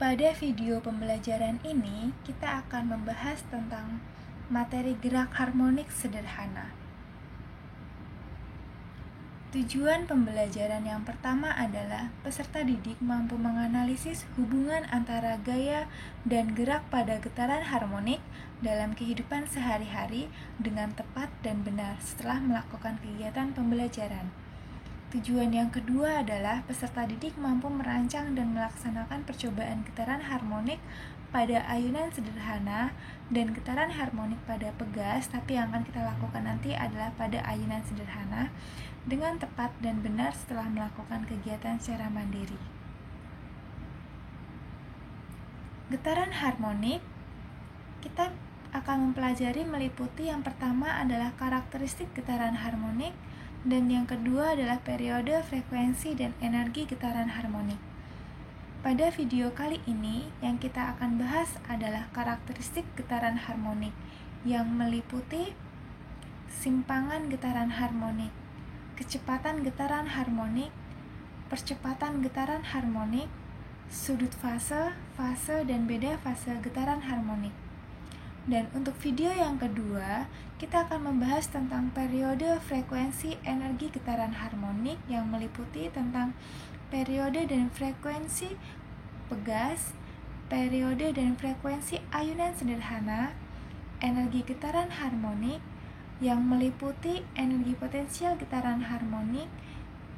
Pada video pembelajaran ini, kita akan membahas tentang materi gerak harmonik sederhana. Tujuan pembelajaran yang pertama adalah peserta didik mampu menganalisis hubungan antara gaya dan gerak pada getaran harmonik dalam kehidupan sehari-hari dengan tepat dan benar setelah melakukan kegiatan pembelajaran. Tujuan yang kedua adalah peserta didik mampu merancang dan melaksanakan percobaan getaran harmonik pada ayunan sederhana dan getaran harmonik pada pegas, tapi yang akan kita lakukan nanti adalah pada ayunan sederhana dengan tepat dan benar setelah melakukan kegiatan secara mandiri. Getaran harmonik kita akan mempelajari meliputi yang pertama adalah karakteristik getaran harmonik, dan yang kedua adalah periode, frekuensi, dan energi getaran harmonik. Pada video kali ini, yang kita akan bahas adalah karakteristik getaran harmonik yang meliputi simpangan getaran harmonik, kecepatan getaran harmonik, percepatan getaran harmonik, sudut fase, dan beda fase getaran harmonik. Dan untuk video yang kedua, kita akan membahas tentang periode, frekuensi, energi getaran harmonik yang meliputi tentang periode dan frekuensi pegas, periode dan frekuensi ayunan sederhana, energi getaran harmonik yang meliputi energi potensial getaran harmonik,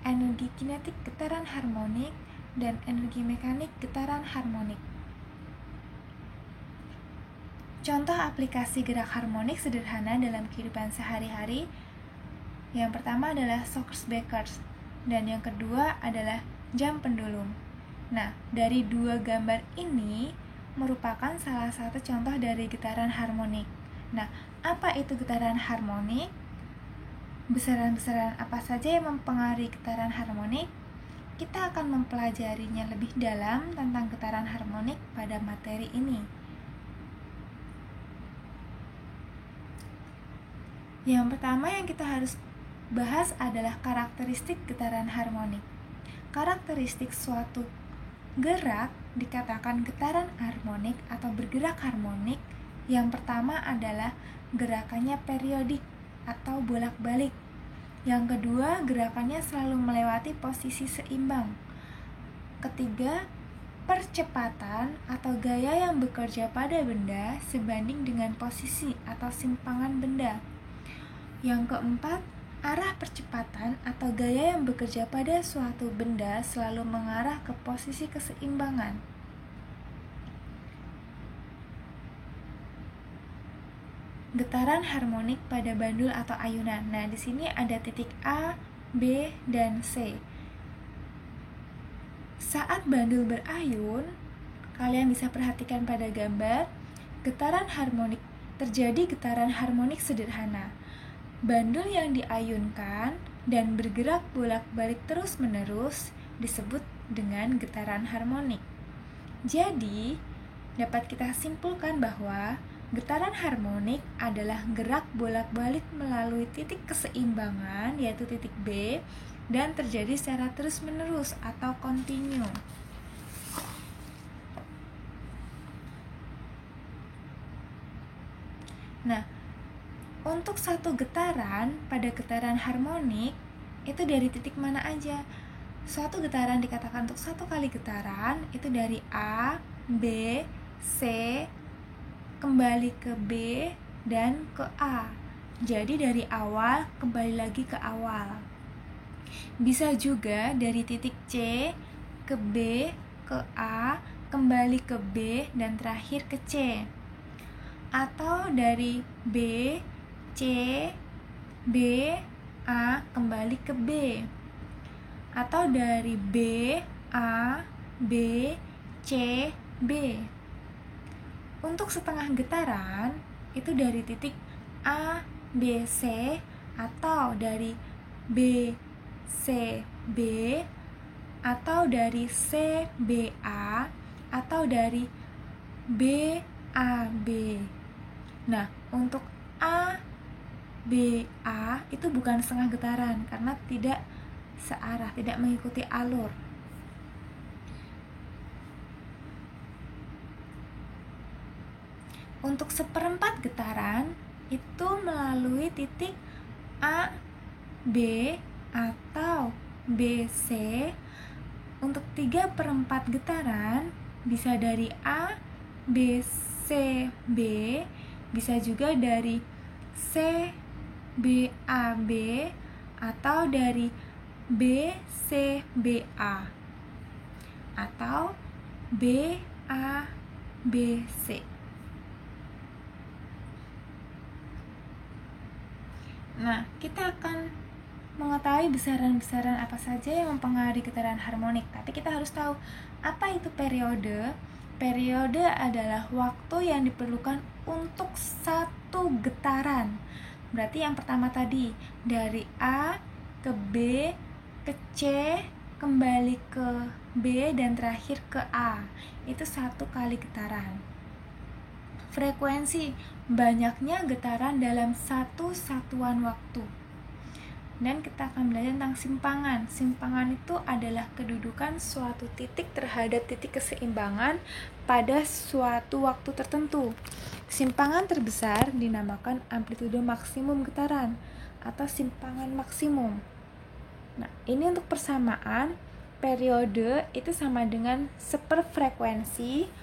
energi kinetik getaran harmonik, dan energi mekanik getaran harmonik. Contoh aplikasi gerak harmonik sederhana dalam kehidupan sehari-hari. Yang pertama adalah Sockers Bakers, dan yang kedua adalah jam pendulum. Nah, dari dua gambar ini merupakan salah satu contoh dari getaran harmonik. Nah, apa itu getaran harmonik? Besaran-besaran apa saja yang mempengaruhi getaran harmonik? Kita akan mempelajarinya lebih dalam tentang getaran harmonik pada materi ini. Yang pertama yang kita harus bahas adalah karakteristik getaran harmonik. Karakteristik suatu gerak dikatakan getaran harmonik atau bergerak harmonik. Yang pertama adalah gerakannya periodik atau bolak-balik. Yang kedua, gerakannya selalu melewati posisi seimbang. Ketiga, percepatan atau gaya yang bekerja pada benda sebanding dengan posisi atau simpangan benda. Yang keempat, arah percepatan atau gaya yang bekerja pada suatu benda selalu mengarah ke posisi keseimbangan. Getaran harmonik pada bandul atau ayunan. Nah, di sini ada titik A, B, dan C. Saat bandul berayun, kalian bisa perhatikan pada gambar, terjadi getaran harmonik sederhana. Bandul yang diayunkan dan bergerak bolak-balik terus-menerus disebut dengan getaran harmonik. Jadi, dapat kita simpulkan bahwa getaran harmonik adalah gerak bolak-balik melalui titik keseimbangan, yaitu titik B, dan terjadi secara terus-menerus atau kontinu. Nah, untuk satu getaran pada getaran harmonik itu dari titik mana aja? Suatu getaran dikatakan untuk satu kali getaran itu dari A, B, C, kembali ke B, dan ke A. Jadi dari awal kembali lagi ke awal. Bisa juga dari titik C ke B, ke A, kembali ke B, dan terakhir ke C. Atau dari B, C, B, A, kembali ke B. Atau dari B, A, B, C, B. Untuk setengah getaran, itu dari titik A, B, C, atau dari B, C, B, atau dari C, B, A, atau dari B, A, B. Nah, untuk A, B, A itu bukan setengah getaran karena tidak searah, tidak mengikuti alur. Untuk seperempat getaran itu melalui titik A, B, atau BC. Untuk 3/4 getaran bisa dari A, B, C, B, bisa juga dari C, B, A, B, atau dari B, C, B, A, atau B, A, B, C. Nah, kita akan mengetahui besaran-besaran apa saja yang mempengaruhi getaran harmonik. Tapi kita harus tahu apa itu periode. Periode adalah waktu yang diperlukan untuk satu getaran. Berarti yang pertama tadi, dari A ke B, ke C, kembali ke B, dan terakhir ke A. Itu 1 kali getaran. Frekuensi, banyaknya getaran dalam satu satuan waktu. Dan kita akan belajar tentang simpangan. Simpangan itu adalah kedudukan suatu titik terhadap titik keseimbangan pada suatu waktu tertentu. Simpangan terbesar dinamakan amplitude maksimum getaran atau simpangan maksimum. Nah, ini untuk persamaan, periode itu sama dengan seperfrekuensi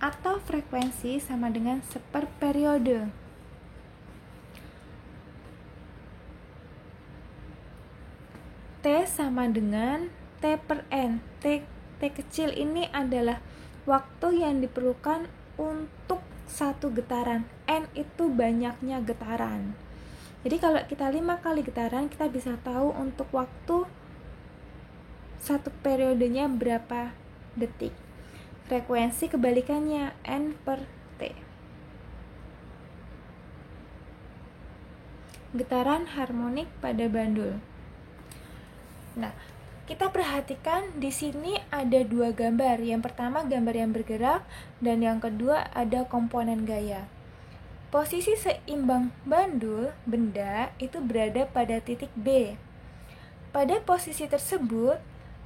atau frekuensi sama dengan seperperiode. T sama dengan T per N. T kecil ini adalah waktu yang diperlukan untuk satu getaran. N itu banyaknya getaran. Jadi kalau kita 5 kali getaran, kita bisa tahu untuk waktu satu periodenya berapa detik. Frekuensi kebalikannya, N per T. Getaran harmonik pada bandul. Nah, kita perhatikan di sini ada 2 gambar. Yang pertama gambar yang bergerak dan yang kedua ada komponen gaya. Posisi seimbang bandul benda itu berada pada titik B. Pada posisi tersebut,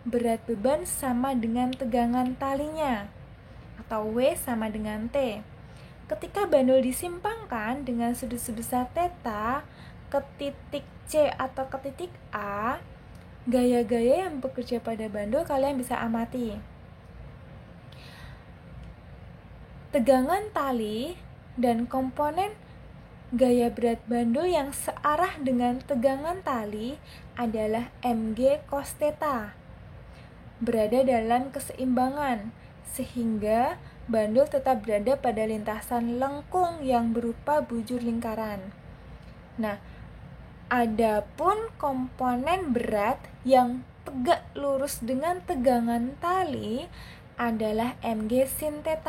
berat beban sama dengan tegangan talinya, atau W sama dengan T. Ketika bandul disimpangkan dengan sudut sebesar θ ke titik C atau ke titik A, gaya-gaya yang bekerja pada bandul kalian bisa amati. Tegangan tali dan komponen gaya berat bandul yang searah dengan tegangan tali adalah mg cos θ. Berada dalam keseimbangan, sehingga bandul tetap berada pada lintasan lengkung yang berupa bujur lingkaran. Nah, adapun komponen berat yang tegak lurus dengan tegangan tali adalah mg sin θ.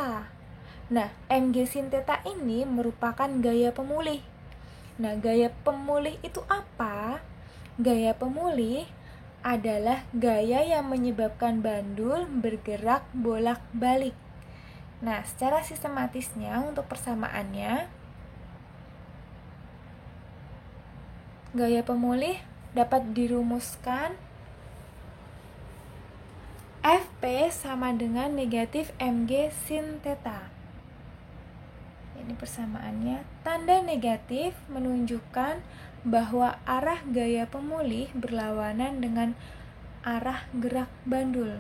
Nah, mg sin θ ini merupakan gaya pemulih. Nah, gaya pemulih itu apa? Gaya pemulih adalah gaya yang menyebabkan bandul bergerak bolak-balik. Nah, secara sistematisnya untuk persamaannya, gaya pemulih dapat dirumuskan Fp sama dengan negatif mg sin θ. Ini persamaannya. Tanda negatif menunjukkan bahwa arah gaya pemulih berlawanan dengan arah gerak bandul.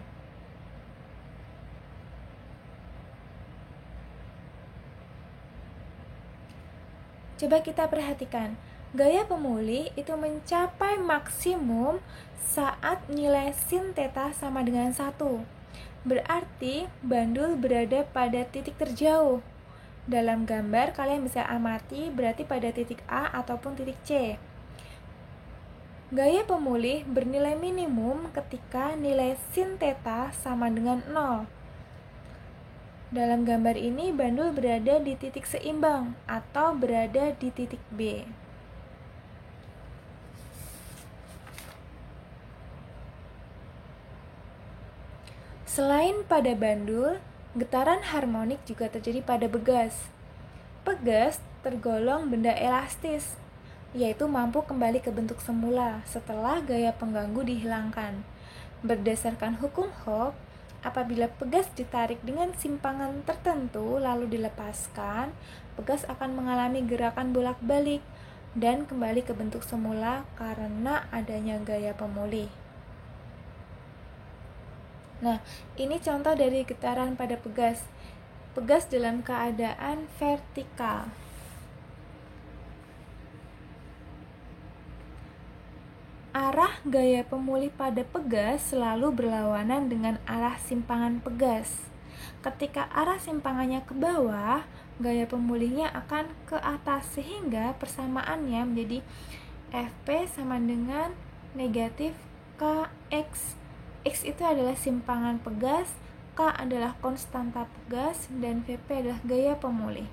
Coba kita perhatikan. Gaya pemulih itu mencapai maksimum saat nilai sin θ sama dengan 1. Berarti bandul berada pada titik terjauh. Dalam gambar kalian bisa amati berarti pada titik A ataupun titik C. Gaya pemulih bernilai minimum ketika nilai sin θ sama dengan 0. Dalam gambar ini bandul berada di titik seimbang atau berada di titik B. Selain pada bandul, getaran harmonik juga terjadi pada begas. Begas tergolong benda elastis, yaitu mampu kembali ke bentuk semula setelah gaya pengganggu dihilangkan. Berdasarkan hukum Hooke, Apabila pegas ditarik dengan simpangan tertentu lalu dilepaskan, pegas akan mengalami gerakan bolak-balik dan kembali ke bentuk semula karena adanya gaya pemulih. Nah, ini contoh dari getaran pada pegas. Pegas dalam keadaan vertikal. Arah gaya pemulih pada pegas selalu berlawanan dengan arah simpangan pegas. Ketika arah simpangannya ke bawah, gaya pemulihnya akan ke atas sehingga persamaannya menjadi Fp sama dengan negatif Kx. X itu adalah simpangan pegas, K adalah konstanta pegas, dan Vp adalah gaya pemulih.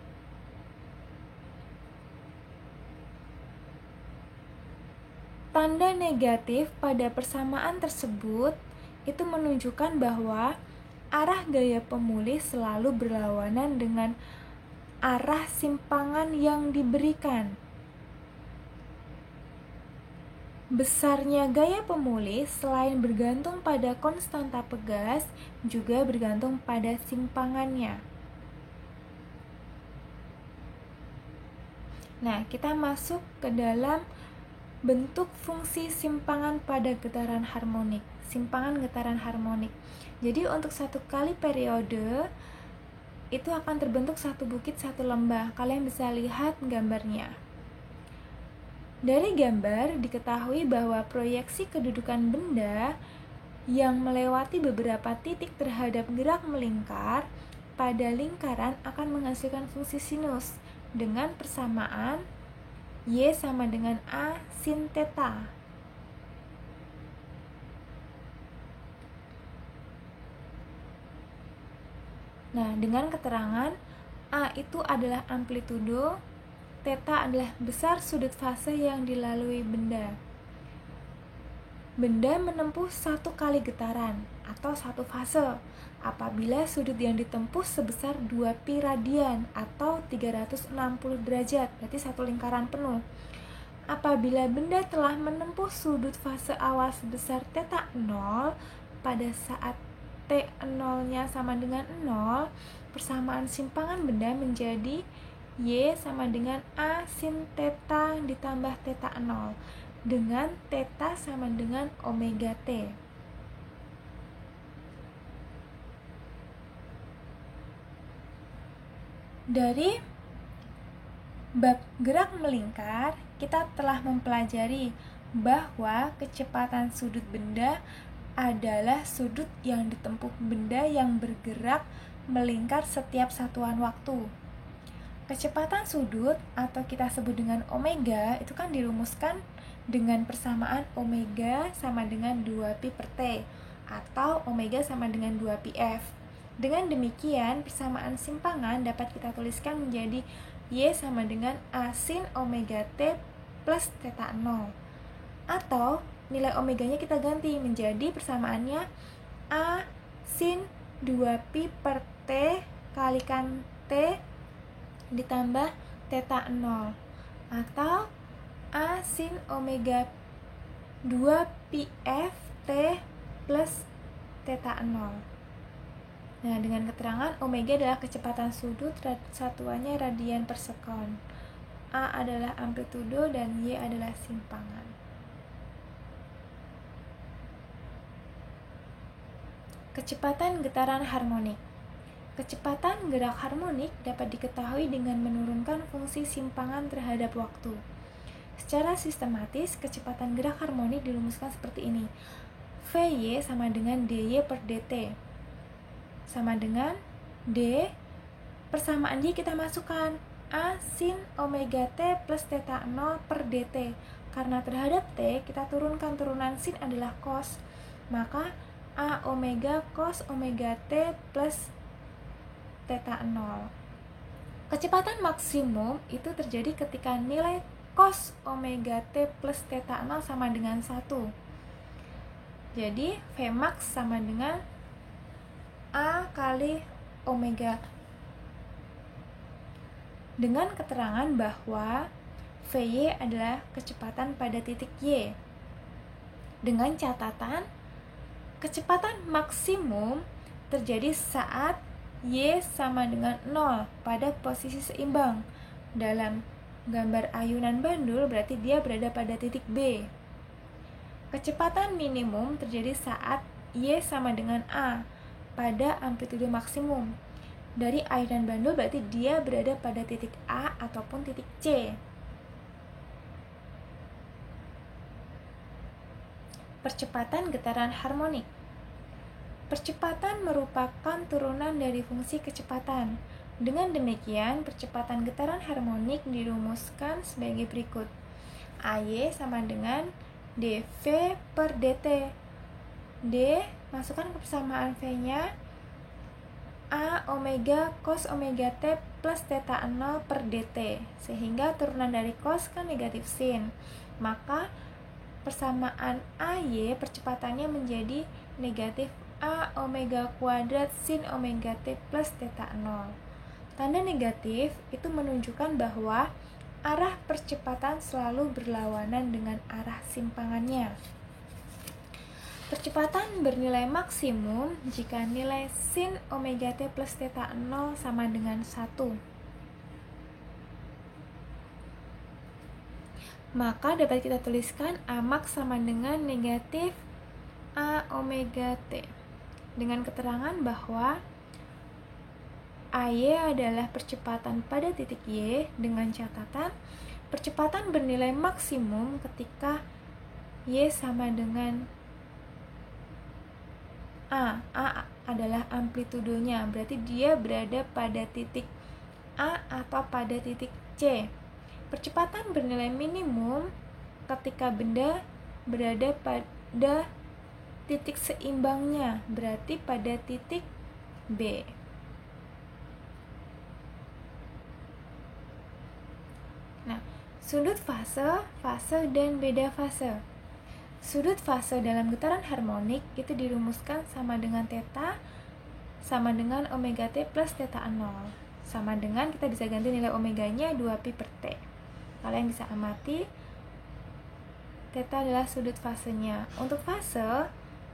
Tanda negatif pada persamaan tersebut itu menunjukkan bahwa arah gaya pemulih selalu berlawanan dengan arah simpangan yang diberikan. Besarnya gaya pemulih selain bergantung pada konstanta pegas, juga bergantung pada simpangannya. Nah, kita masuk ke dalam bentuk fungsi simpangan pada getaran harmonik. Simpangan getaran harmonik. Jadi untuk satu kali periode itu akan terbentuk satu bukit, satu lembah. Kalian bisa lihat gambarnya. Dari gambar diketahui bahwa proyeksi kedudukan benda yang melewati beberapa titik terhadap gerak melingkar pada lingkaran akan menghasilkan fungsi sinus dengan persamaan Y sama dengan A sin theta. Nah, dengan keterangan A itu adalah amplitudo, theta adalah besar sudut fase yang dilalui benda. Benda menempuh satu kali getaran atau satu fase apabila sudut yang ditempuh sebesar 2pi radian atau 360 derajat, berarti satu lingkaran penuh. Apabila benda telah menempuh sudut fase awal sebesar theta 0 pada saat T0-nya sama dengan 0, persamaan simpangan benda menjadi Y sama dengan A sin theta ditambah theta 0 dengan theta sama dengan omega T. Dari bab gerak melingkar, kita telah mempelajari bahwa kecepatan sudut benda adalah sudut yang ditempuh benda yang bergerak melingkar setiap satuan waktu. Kecepatan sudut atau kita sebut dengan omega itu kan dirumuskan dengan persamaan omega sama dengan 2pi per T atau omega sama dengan 2pi F. Dengan demikian, persamaan simpangan dapat kita tuliskan menjadi Y sama dengan A sin omega T plus theta 0. Atau nilai omeganya kita ganti menjadi persamaannya A sin 2pi per T kalikan T ditambah theta 0. Atau A sin omega 2pi F T plus theta 0. Nah, dengan keterangan omega adalah kecepatan sudut, satuannya radian per sekon. A adalah amplitudo dan Y adalah simpangan. Kecepatan getaran harmonik. Kecepatan gerak harmonik dapat diketahui dengan menurunkan fungsi simpangan terhadap waktu. Secara sistematis, kecepatan gerak harmonik dirumuskan seperti ini. Vy sama dengan dy per dt. Sama dengan D, persamaan Y kita masukkan A sin omega T plus theta 0 per dt. Karena terhadap T kita turunkan, turunan sin adalah cos, maka A omega cos omega T plus theta 0. Kecepatan maksimum itu terjadi ketika nilai cos omega T plus theta 0 sama dengan 1. Jadi Vmax sama dengan A kali omega. Dengan keterangan bahwa Vy adalah kecepatan pada titik Y. Dengan catatan, kecepatan maksimum terjadi saat Y sama dengan 0 pada posisi seimbang. Dalam gambar ayunan bandul berarti dia berada pada titik B. Kecepatan minimum terjadi saat Y sama dengan A pada amplitudo maksimum. Dari ayunan bandul berarti dia berada pada titik A ataupun titik C. Percepatan getaran harmonik. Percepatan merupakan turunan dari fungsi kecepatan. Dengan demikian, percepatan getaran harmonik dirumuskan sebagai berikut. AY sama dengan dV per dt. D, masukkan ke persamaan V-nya, A omega cos omega T plus theta 0 per dt. Sehingga turunan dari cos kan negatif sin. Maka persamaan AY percepatannya menjadi negatif A omega kuadrat sin omega T plus theta 0. Tanda negatif itu menunjukkan bahwa arah percepatan selalu berlawanan dengan arah simpangannya. Percepatan bernilai maksimum jika nilai sin omega T plus theta 0 sama dengan 1. Maka dapat kita tuliskan A max sama dengan negatif A omega T. Dengan keterangan bahwa AY adalah percepatan pada titik Y dengan catatan percepatan bernilai maksimum ketika Y sama dengan A. A adalah amplitudonya, berarti dia berada pada titik A atau pada titik C. Percepatan bernilai minimum ketika benda berada pada titik seimbangnya, berarti pada titik B. Nah, sudut fase, dan beda fase. Sudut fase dalam getaran harmonik itu dirumuskan sama dengan theta sama dengan omega T plus theta 0. Sama dengan, kita bisa ganti nilai omeganya 2pi per T. Kalian bisa amati, theta adalah sudut fasenya. Untuk fase,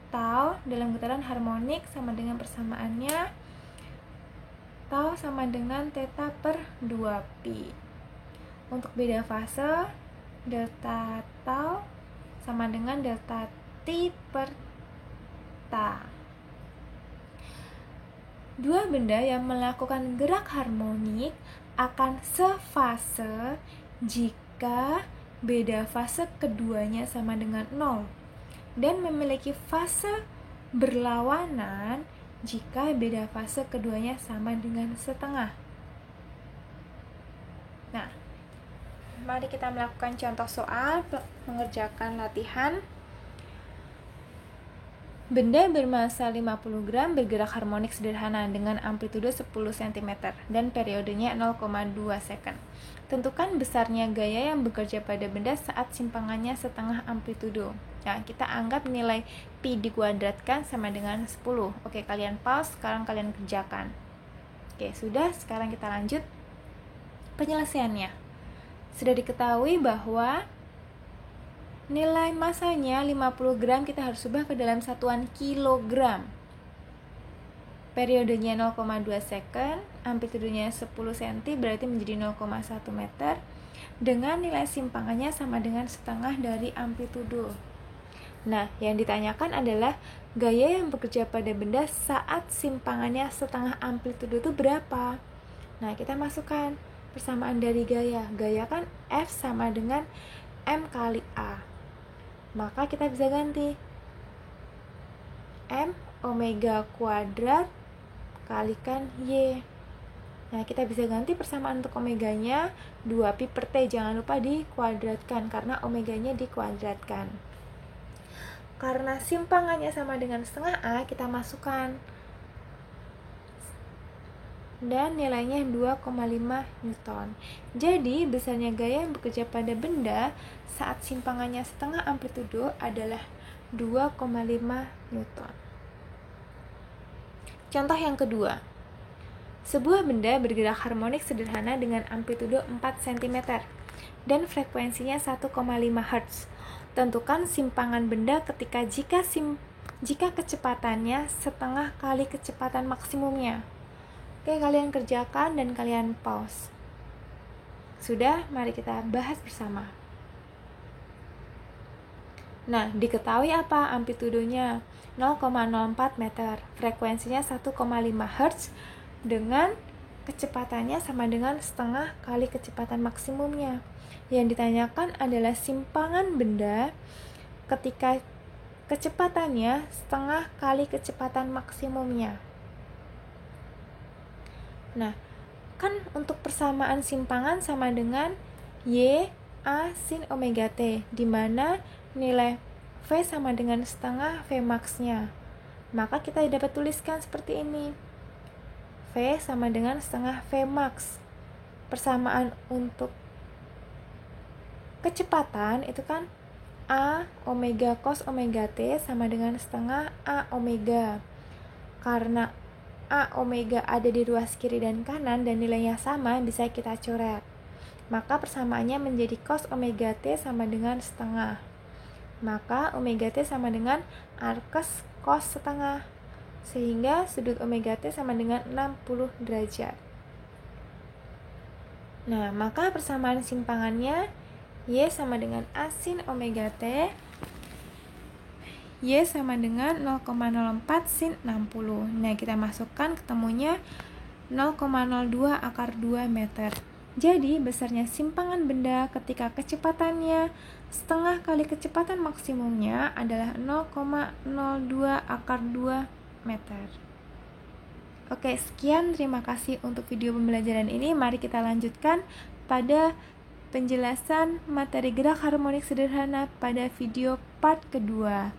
tau dalam getaran harmonik sama dengan persamaannya tau sama dengan theta per 2pi. Untuk beda fase, delta tau sama dengan delta T per ta. Dua benda yang melakukan gerak harmonik akan sefase jika beda fase keduanya sama dengan 0 dan memiliki fase berlawanan jika beda fase keduanya sama dengan setengah. Nah, mari kita melakukan contoh soal mengerjakan latihan. Benda bermassa 50 gram bergerak harmonik sederhana dengan amplitudo 10 cm dan periodenya 0,2 second. Tentukan besarnya gaya yang bekerja pada benda saat simpangannya setengah amplitudo. Nah, kita anggap nilai pi dikuadratkan sama dengan 10. Oke, kalian pause, sekarang kalian kerjakan. Oke, sudah, sekarang kita lanjut penyelesaiannya. Sudah diketahui bahwa nilai massanya 50 gram kita harus ubah ke dalam satuan kilogram. Periodenya 0,2 second, amplitudonya 10 cm berarti menjadi 0,1 meter dengan nilai simpangannya sama dengan setengah dari amplitudo. Nah, yang ditanyakan adalah gaya yang bekerja pada benda saat simpangannya setengah amplitudo itu berapa? Nah, kita masukkan persamaan dari gaya. Gaya kan F sama dengan M kali A. Maka kita bisa ganti M omega kuadrat kalikan Y. Nah, kita bisa ganti persamaan untuk omeganya 2pi per T. Jangan lupa dikuadratkan karena omeganya dikuadratkan. Karena simpangannya sama dengan setengah A, kita masukkan. Dan nilainya 2,5 Newton. Jadi, besarnya gaya yang bekerja pada benda saat simpangannya setengah amplitudo adalah 2,5 Newton. Contoh yang kedua. Sebuah benda bergerak harmonik sederhana dengan amplitudo 4 cm dan frekuensinya 1,5 Hz. Tentukan simpangan benda jika jika kecepatannya setengah kali kecepatan maksimumnya. Oke, kalian kerjakan dan kalian pause. Sudah, mari kita bahas bersama. Nah, diketahui apa amplitudenya? 0,04 meter, frekuensinya 1,5 Hz, dengan kecepatannya sama dengan setengah kali kecepatan maksimumnya. Yang ditanyakan adalah simpangan benda ketika kecepatannya setengah kali kecepatan maksimumnya. Nah, kan untuk persamaan simpangan sama dengan Y A sin omega T, di mana nilai V sama dengan setengah V max-nya. Maka kita dapat tuliskan seperti ini. V sama dengan setengah V max. Persamaan untuk kecepatan itu kan A omega cos omega T sama dengan setengah A omega. Karena A omega ada di ruas kiri dan kanan dan nilainya sama, bisa kita coret. Maka persamaannya menjadi cos omega T sama dengan setengah. Maka omega T sama dengan arkes cos setengah. Sehingga sudut omega T sama dengan 60 derajat. Nah, maka persamaan simpangannya Y sama dengan A sin omega T, Y sama dengan 0,04 sin 60. Nah, kita masukkan ketemunya 0,02 akar 2 meter. Jadi, besarnya simpangan benda ketika kecepatannya setengah kali kecepatan maksimumnya adalah 0,02 akar 2 meter. Oke, sekian. Terima kasih untuk video pembelajaran ini. Mari kita lanjutkan pada penjelasan materi gerak harmonik sederhana pada video part kedua.